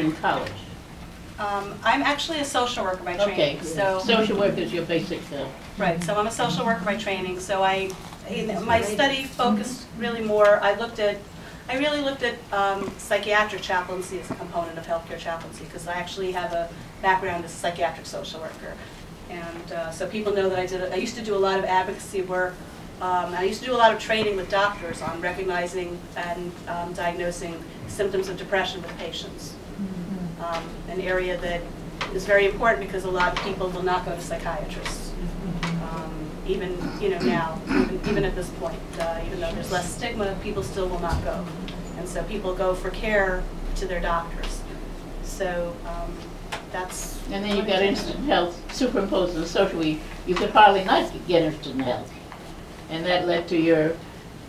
in college? I'm actually a social worker by training. Okay, So social work is your basic field. right. So I'm a social worker by training. So my study focused really more. I really looked at psychiatric chaplaincy as a component of healthcare chaplaincy because I actually have a background as a psychiatric social worker, and so people know that I used to do a lot of advocacy work. I used to do a lot of training with doctors on recognizing and diagnosing symptoms of depression with patients. An area that is very important because a lot of people will not go to psychiatrists, even now, even at this point. Even though there's less stigma, people still will not go, and so people go for care to their doctors. So that's. And then you got instant health superimposed on the social. You could hardly not get instant health, and that led to your.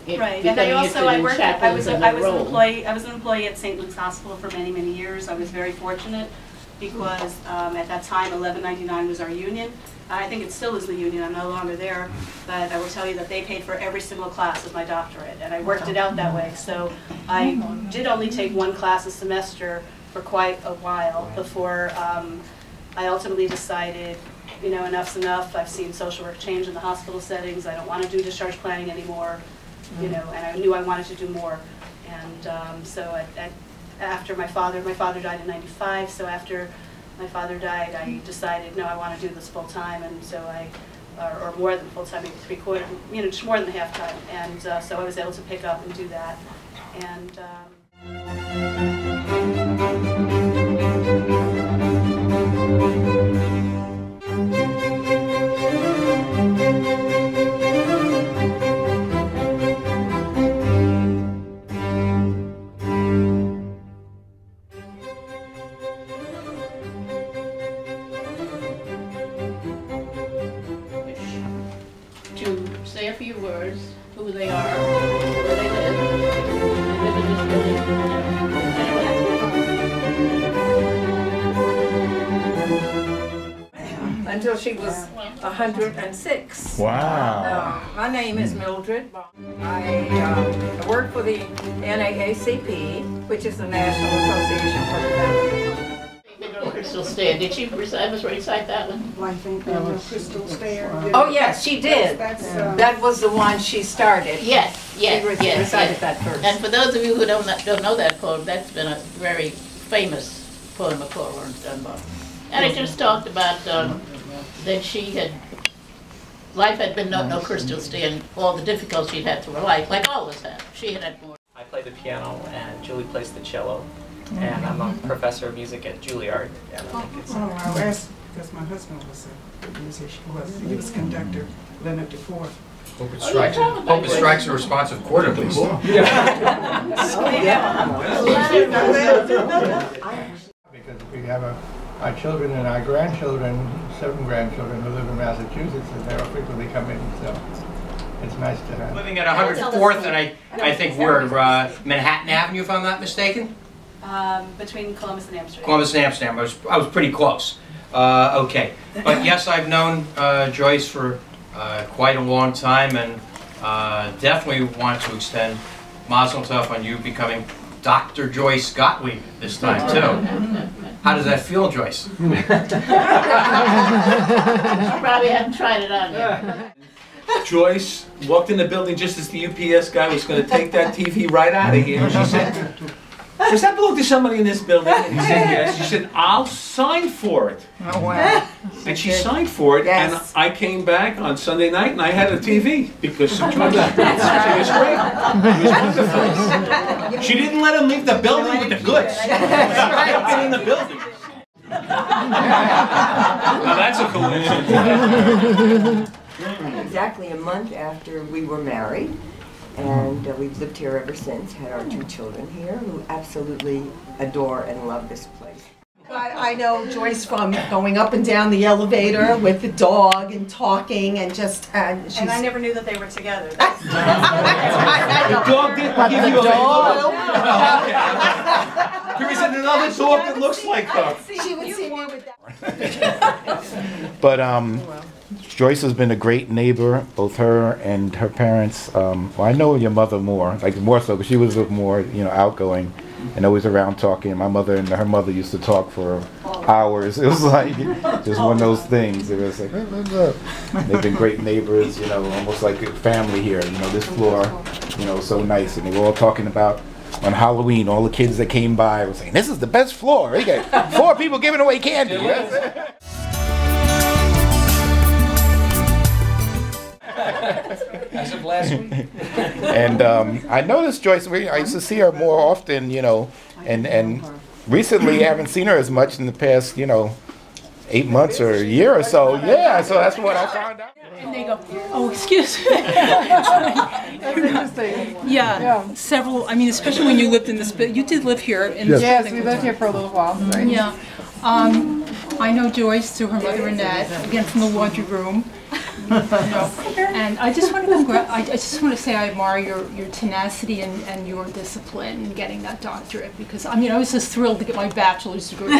Right, and I was an employee at St. Luke's Hospital for many, many years. I was very fortunate because at that time 1199 was our union. I think it still is the union, I'm no longer there, but I will tell you that they paid for every single class of my doctorate, and I worked it out that way. So I did only take one class a semester for quite a while before I ultimately decided, enough's enough. I've seen social work change in the hospital settings. I don't want to do discharge planning anymore. And I knew I wanted to do more, and so after my father died in '95. So after my father died, I decided, no, I want to do this full time, and so or more than full time, maybe three-quarter, just more than half time, and so I was able to pick up and do that, and. To say a few words, who they are, where they live in this building. Until she was 106. Wow. My name is Mildred. I work for the NAACP, which is the National Association for the Crystal Stair. Did she recite that one? I think there was Crystal Stair. Oh yes, she did. That was the one she started. Yes, yes, She yes. recited that first. And for those of you who don't know that poem, that's been a very famous poem of Paul Laurence Dunbar. And it just talked about that life had been no Crystal Stair, and all the difficulties she'd had through her life, like all of us have. She had had more. I play the piano, and Julie plays the cello. And I'm a professor of music at Juilliard. And I think it's because my husband was a musician, he was conductor, Leonard DeFore. Hope it strikes a responsive chord at least. Because we have our children and our grandchildren, 7 grandchildren who live in Massachusetts, and they frequently come in, so it's nice to have. Living at 104th, and I think we're Manhattan Avenue, if I'm not mistaken. Between Columbus and Amsterdam. Columbus and Amsterdam. I was pretty close. Okay, but yes, I've known Joyce for quite a long time, and definitely want to extend Mazel Tov on you becoming Dr. Joyce Gottlieb this time too. How does that feel, Joyce? You probably haven't tried it on yet. Joyce walked in the building just as the UPS guy was going to take that TV right out of here. And she said, "Does that belong to somebody in this building?" And he said, "Yes." She said, "I'll sign for it." Oh wow. And she signed for it, Yes. and I came back on Sunday night and I had a TV because of Joyce. She was great. It was wonderful. She didn't let him leave the building with the goods. She kept it in the building. Now that's a coincidence. Exactly a month after we were married, and we've lived here ever since, had our 2 children here who absolutely adore and love this place. I know Joyce from going up and down the elevator with the dog and talking and just and she's. And I never knew that they were together. The dog didn't give you a look. There isn't another dog that looks like her. She would see me with that. But Joyce has been a great neighbor, both her and her parents. Well, I know your mother more so, because she was more, outgoing. and always around talking. My mother and her mother used to talk for hours. It was like just one of those things. It was like, oh, look. They've been great neighbors, you know, almost like a family here. You know, this floor, you know, so nice. And they were all talking about on Halloween, all the kids that came by were saying, "This is the best floor. We got 4 people giving away candy." As of last week. And I noticed Joyce, I used to see her more often, you know, and recently I haven't seen her as much in the past, you know, 8 months or a year or so. Yeah, so that's what I found out. And they go, oh, excuse me. That's interesting. Yeah, several, I mean, especially when you lived in this, you did live here. In this Yes, building we for lived here for a little while, right? Yeah. I know Joyce through her mother Annette, again from the laundry room. And I just want to I just want to say I admire your tenacity and your discipline in getting that doctorate, because I mean I was just thrilled to get my bachelor's degree.